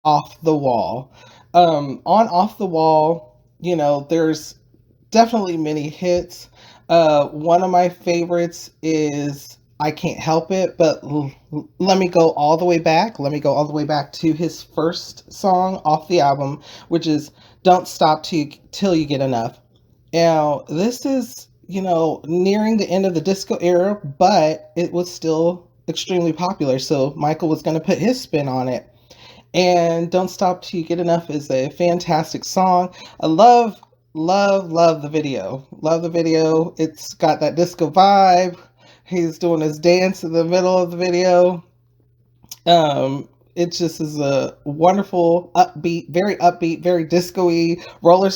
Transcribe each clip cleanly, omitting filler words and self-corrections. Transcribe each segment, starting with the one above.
Off the Wall. On Off the Wall, there's definitely many hits. One of my favorites is I Can't Help It, but let me go all the way back. Let me go all the way back to his first song off the album, which is Don't Stop Till You Get Enough. Now, this is, nearing the end of the disco era, but it was still extremely popular. So Michael was going to put his spin on it. And Don't Stop Till You Get Enough is a fantastic song. I love the video. Love the video. It's got that disco vibe. He's doing his dance in the middle of the video. It just is a wonderful, upbeat, very disco-y.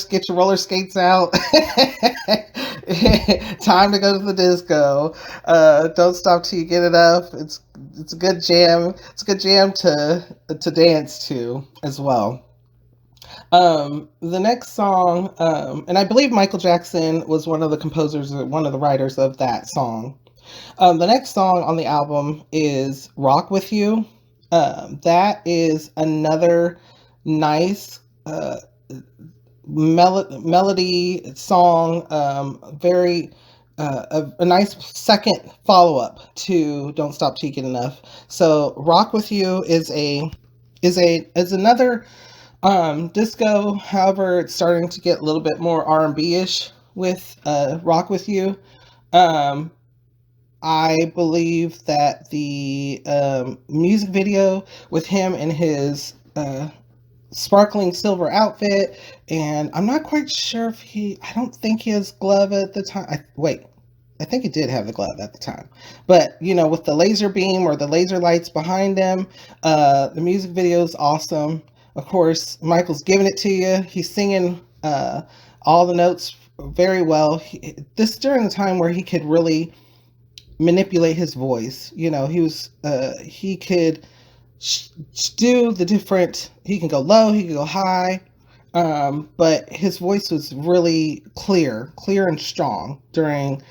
Get your roller skates out. Time to go to the disco. Don't stop till you get enough. It's a good jam. It's a good jam to dance to as well. The next song, and I believe Michael Jackson was one of the composers, or one of the writers of that song. The next song on the album is Rock With You. That is another nice melody song, very a nice second follow up to Don't Stop Till You Get Enough. So Rock With You is another disco. However, it's starting to get a little bit more R&B ish with Rock With You. Um, I believe that the music video with him in his sparkling silver outfit, and I'm not quite sure if I don't think he has glove at the time. I think he did have the glove at the time. But, with the laser beam or the laser lights behind him, the music video is awesome. Of course, Michael's giving it to you. He's singing all the notes very well. This during the time where he could really manipulate his voice. He could do the different, he can go low, he can go high, but his voice was really clear and strong during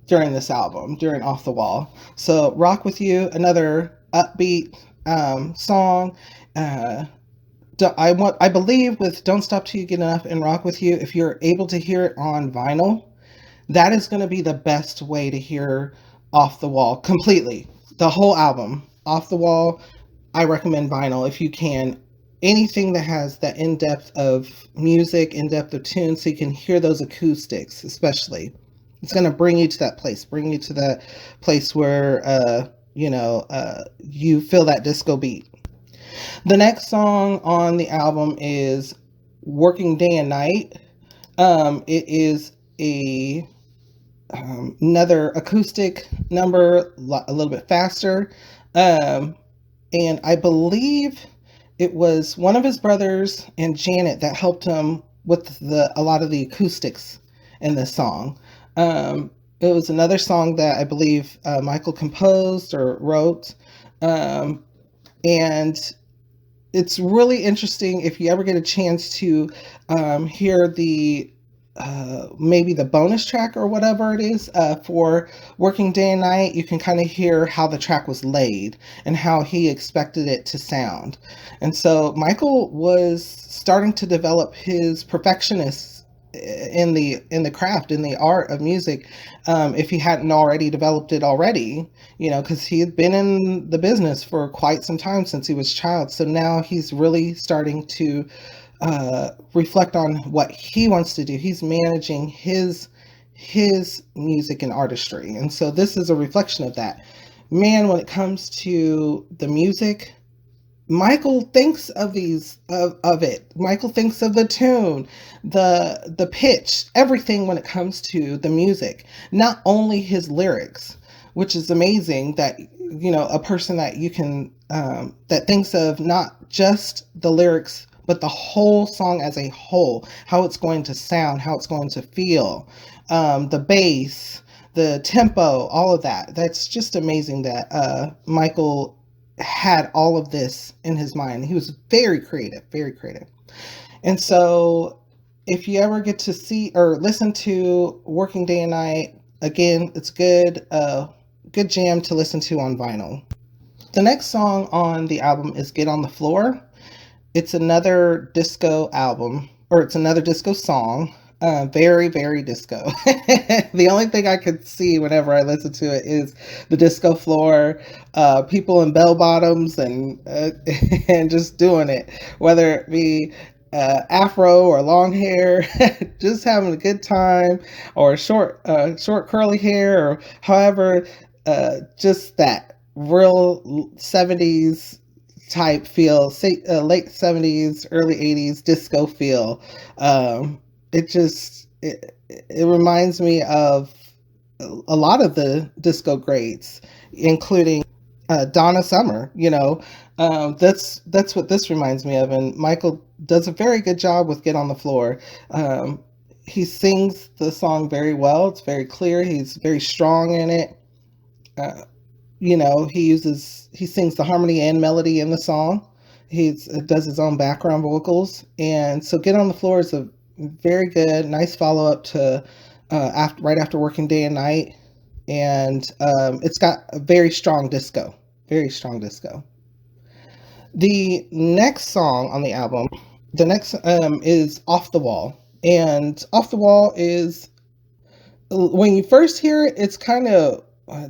this album, during Off the Wall. So Rock With You, another upbeat song. I believe with Don't Stop Till You Get Enough and Rock With You, if you're able to hear it on vinyl, that is going to be the best way to hear Off the Wall completely. The whole album, Off the Wall, I recommend vinyl if you can. Anything that has that in depth of music, in depth of tune, so you can hear those acoustics, especially. It's going to bring you to that place, where, you feel that disco beat. The next song on the album is Working Day and Night. It is another acoustic number, a little bit faster. And I believe it was one of his brothers and Janet that helped him with a lot of the acoustics in this song. It was another song that I believe Michael composed or wrote. And it's really interesting if you ever get a chance to hear maybe the bonus track or whatever it is for Working Day and Night. You can kind of hear how the track was laid and how he expected it to sound. And so Michael was starting to develop his perfectionist in the craft, in the art of music, if he hadn't already developed it already, because he had been in the business for quite some time since he was a child. So now he's really starting to reflect on what he wants to do. He's managing his music and artistry, and so this is a reflection of that. Man, when it comes to the music, Michael thinks of it. Michael thinks of the tune, the pitch, everything when it comes to the music, not only his lyrics, which is amazing that a person that you can that thinks of not just the lyrics but the whole song as a whole, how it's going to sound, how it's going to feel, the bass, the tempo, all of that. That's just amazing that Michael had all of this in his mind. He was very creative, very creative. And so if you ever get to see or listen to Working Day and Night, again, it's good jam to listen to on vinyl. The next song on the album is Get on the Floor. It's another disco album, or it's another disco song. Very, very disco. The only thing I could see whenever I listen to it is the disco floor, people in bell bottoms and just doing it, whether it be afro or long hair, just having a good time, or short curly hair, or however, just that real 70s type feel, say, late 70s, early 80s disco feel. It reminds me of a lot of the disco greats, including Donna Summer. That's what this reminds me of, and Michael does a very good job with Get on the Floor. He sings the song very well. It's very clear. He's very strong in it. Uh, he sings the harmony and melody in the song. He does his own background vocals, and so Get on the Floor is a very good, nice follow up to right after Working Day and Night, and it's got a very strong disco. The next song on the album, the next is Off the Wall, and Off the Wall is, when you first hear it, it's kind of,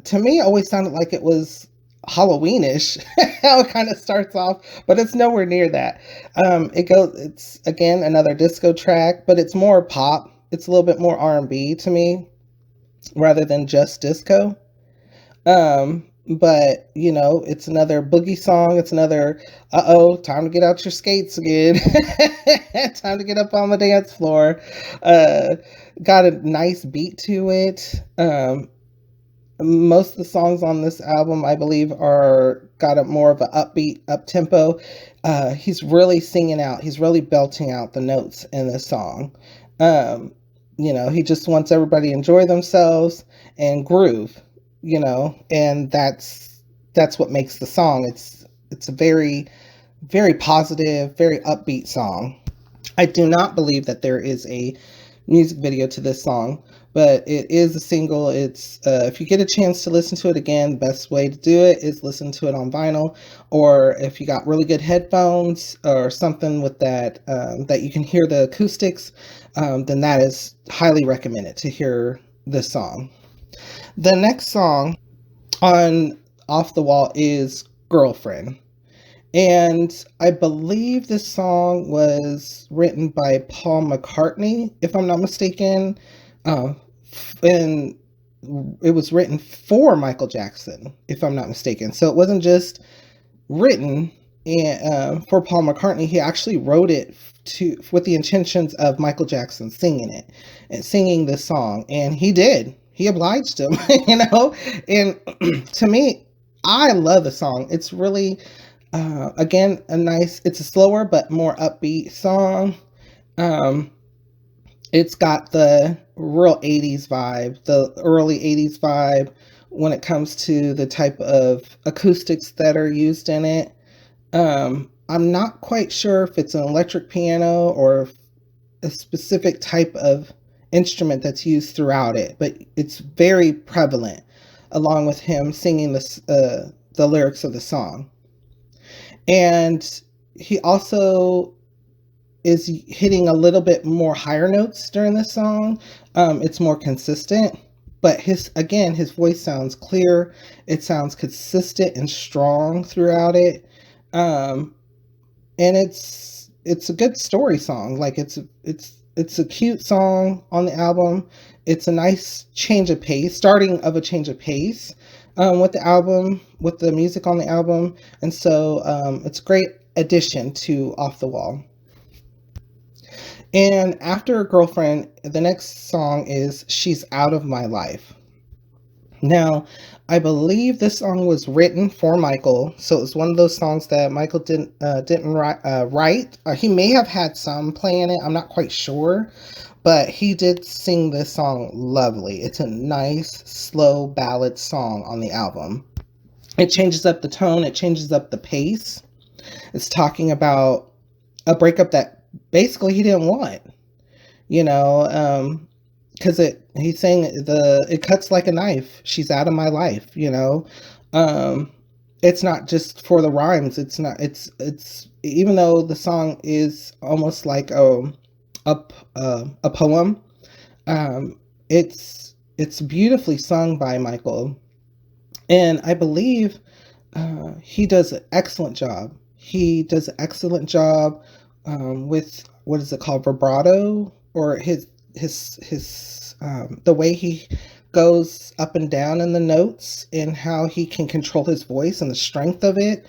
to me, it always sounded like it was Halloweenish. How it kind of starts off, but it's nowhere near that. It's again another disco track, but it's more pop. It's a little bit more R&B to me, rather than just disco. But it's another boogie song. It's another, time to get out your skates again. Time to get up on the dance floor. Got a nice beat to it. Most of the songs on this album, I believe, are got a more of an upbeat, up tempo. He's really singing out. He's really belting out the notes in this song. He just wants everybody to enjoy themselves and groove. And that's what makes the song. It's a very, very positive, very upbeat song. I do not believe that there is a music video to this song, but it is a single. It's if you get a chance to listen to it again, the best way to do it is listen to it on vinyl, or if you got really good headphones or something with that that you can hear the acoustics, then that is highly recommended to hear this song. The next song on Off the Wall is Girlfriend. And I believe this song was written by Paul McCartney, if I'm not mistaken. And it was written for Michael Jackson, if I'm not mistaken. So it wasn't just written for Paul McCartney. He actually wrote it with the intentions of Michael Jackson singing it and singing this song. And he did. He obliged him, And to me, I love the song. It's really, again, it's a slower but more upbeat song. It's got the real 80s vibe, the early 80s vibe when it comes to the type of acoustics that are used in it. I'm not quite sure if it's an electric piano or a specific type of instrument that's used throughout it, but it's very prevalent, along with him singing the lyrics of the song. And he also is hitting a little bit more higher notes during the song. It's more consistent, but his voice sounds clear. It sounds consistent and strong throughout it. And it's a good story song. Like it's a cute song on the album. It's a nice change of pace, starting of a change of pace with the album, with the music on the album. And so it's a great addition to Off the Wall. And after Girlfriend, the next song is She's Out of My Life. Now, I believe this song was written for Michael, so it was one of those songs that Michael didn't write. He may have had some play in it. I'm not quite sure, but he did sing this song lovely. It's a nice, slow ballad song on the album. It changes up the tone. It changes up the pace. It's talking about a breakup that basically he didn't want, because he's saying it cuts like a knife. She's out of my life. it's not just for the rhymes. It's not. It's even though the song is almost like a poem. It's beautifully sung by Michael, and I believe he does an excellent job. He does an excellent job with what is it called, vibrato, or his the way he goes up and down in the notes, and how he can control his voice and the strength of it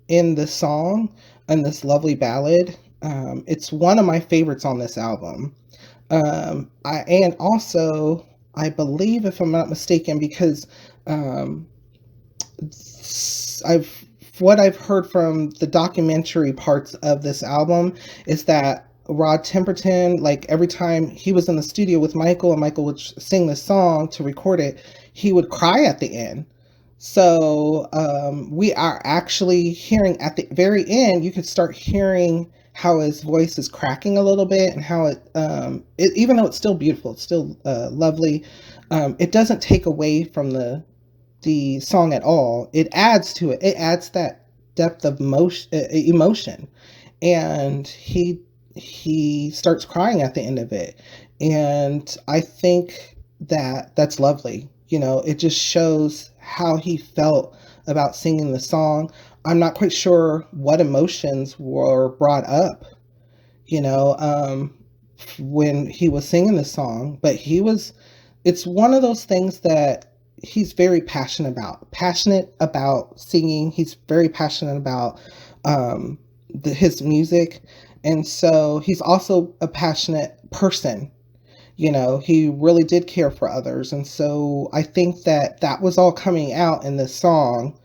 in the song and this lovely ballad. It's one of my favorites on this album. And also I believe, if I'm not mistaken, because um, I've what I've heard from the documentary parts of this album is that Rod Timberton, like every time he was in the studio with Michael and Michael would sing the song to record it, he would cry at the end. So we are actually hearing at the very end, you could start hearing how his voice is cracking a little bit, and how even though it's still beautiful, it's still lovely, it doesn't take away from the song at all. It adds to it. It adds that depth of emotion, and he starts crying at the end of it, and I think that that's lovely. It just shows how he felt about singing the song. I'm not quite sure what emotions were brought up, you know, um, when he was singing the song, but it's one of those things that he's very passionate about singing. He's very passionate about his music. And so he's also a passionate person. He really did care for others. And so I think that that was all coming out in this song.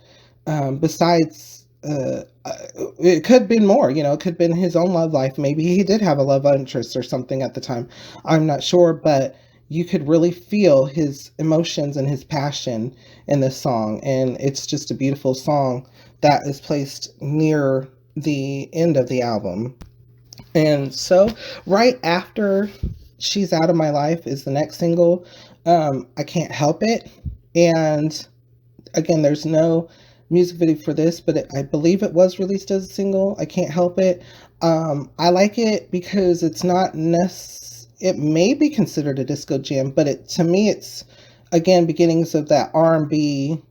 Besides, it could have been more, it could have been his own love life. Maybe he did have a love interest or something at the time. I'm not sure, but you could really feel his emotions and his passion in this song. And it's just a beautiful song that is placed near the end of the album. And so, right after She's Out of My Life is the next single, I Can't Help It. And again, there's no music video for this, but I believe it was released as a single. I Can't Help It. I like it because it's not it may be considered a disco jam, but to me, it's again beginnings of that R&B,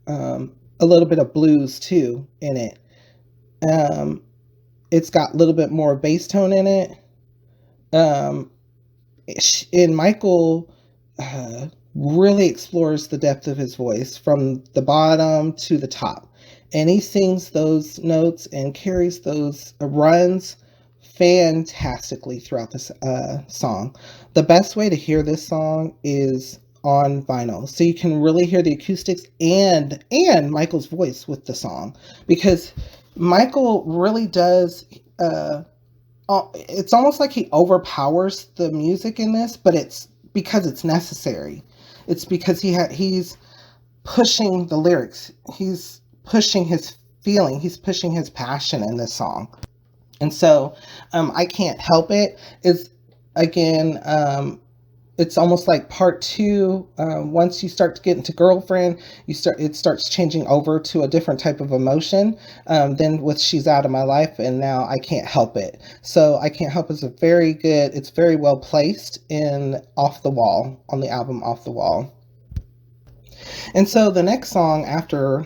a little bit of blues too in it. Um, it's got a little bit more bass tone in it. Um, and Michael really explores the depth of his voice from the bottom to the top. And he sings those notes and carries those runs fantastically throughout this song. The best way to hear this song is on vinyl, so you can really hear the acoustics and Michael's voice with the song, because Michael really does. It's almost like he overpowers the music in this, but it's because it's necessary. It's because he's pushing the lyrics. He's pushing his feeling. He's pushing his passion in this song. And so, I Can't Help It is, again, it's almost like part two. Once you start to get into Girlfriend, it starts changing over to a different type of emotion. Then with She's Out of My Life, and now I Can't Help It. So I Can't Help It is it's very well placed in Off the Wall, on the album Off the Wall. And so the next song after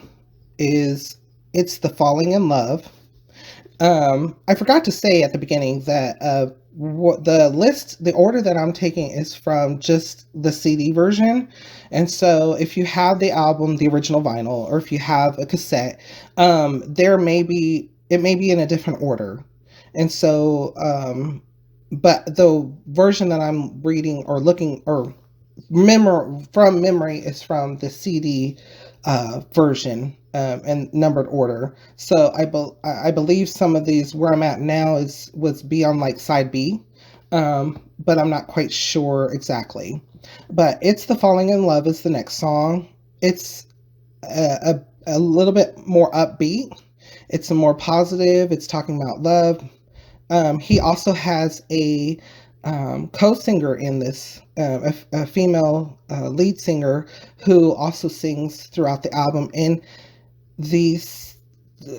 is It's the Falling in Love. I forgot to say at the beginning that the order that I'm taking is from just the CD version. And so if you have the album, the original vinyl, or if you have a cassette, it may be in a different order. And so, but the version that I'm reading or looking or from memory is from the CD version, and numbered order. So I believe some of these where I'm at now was be on like side B, but I'm not quite sure exactly. But It's the Falling in Love is the next song. It's a little bit more upbeat. It's a more positive. It's talking about love. He also has a co-singer in this, a female lead singer who also sings throughout the album. And these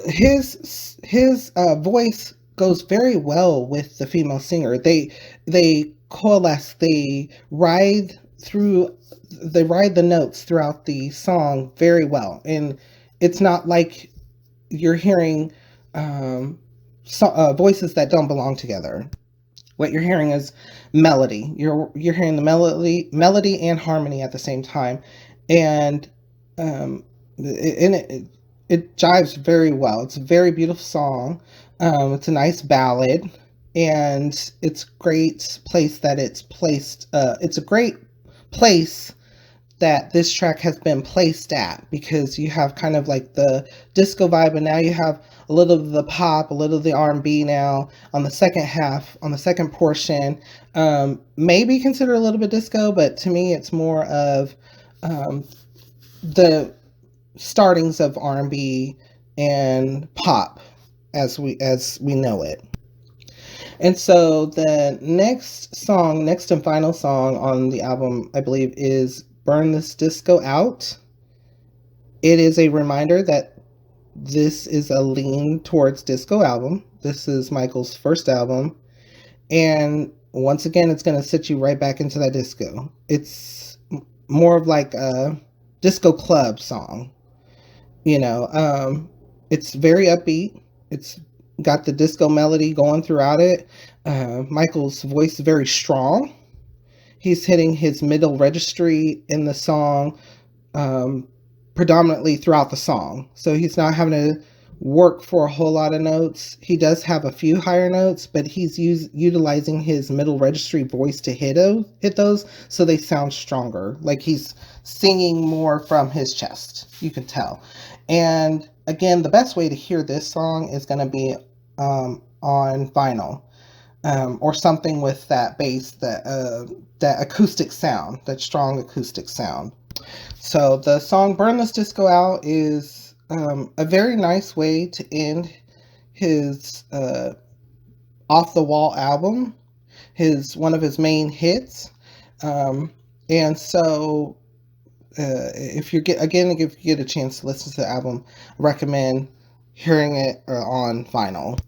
his voice goes very well with the female singer. They coalesce. They ride the notes throughout the song very well, and it's not like you're hearing voices that don't belong together. What you're hearing is melody. You're hearing the melody and harmony at the same time, and um, it jives very well. It's a very beautiful song. It's a nice ballad, and it's great place that it's placed. It's a great place that this track has been placed at, because you have kind of like the disco vibe, and now you have a little of the pop, a little of the R&B now on the second half, on the second portion. Maybe consider a little bit disco, but to me it's more of um, the startings of R&B and pop as we know it. And so the next and final song on the album, I believe, is Burn This Disco Out. It is a reminder that this is a lean towards disco album. This is Michael's first album. And once again, it's going to sit you right back into that disco. It's more of like a disco club song. You know, it's very upbeat. It's got the disco melody going throughout it. Michael's voice is very strong. He's hitting his middle registry in the song predominantly throughout the song. So he's not having to work for a whole lot of notes. He does have a few higher notes, but he's utilizing his middle registry voice to hit those so they sound stronger. Like he's singing more from his chest. You can tell. And again, the best way to hear this song is going to be on vinyl. Or something with that bass, that acoustic sound, that strong acoustic sound. So the song "Burn This Disco Out" is a very nice way to end his off the wall album, his one of his main hits. And so if you get a chance to listen to the album, I recommend hearing it on vinyl.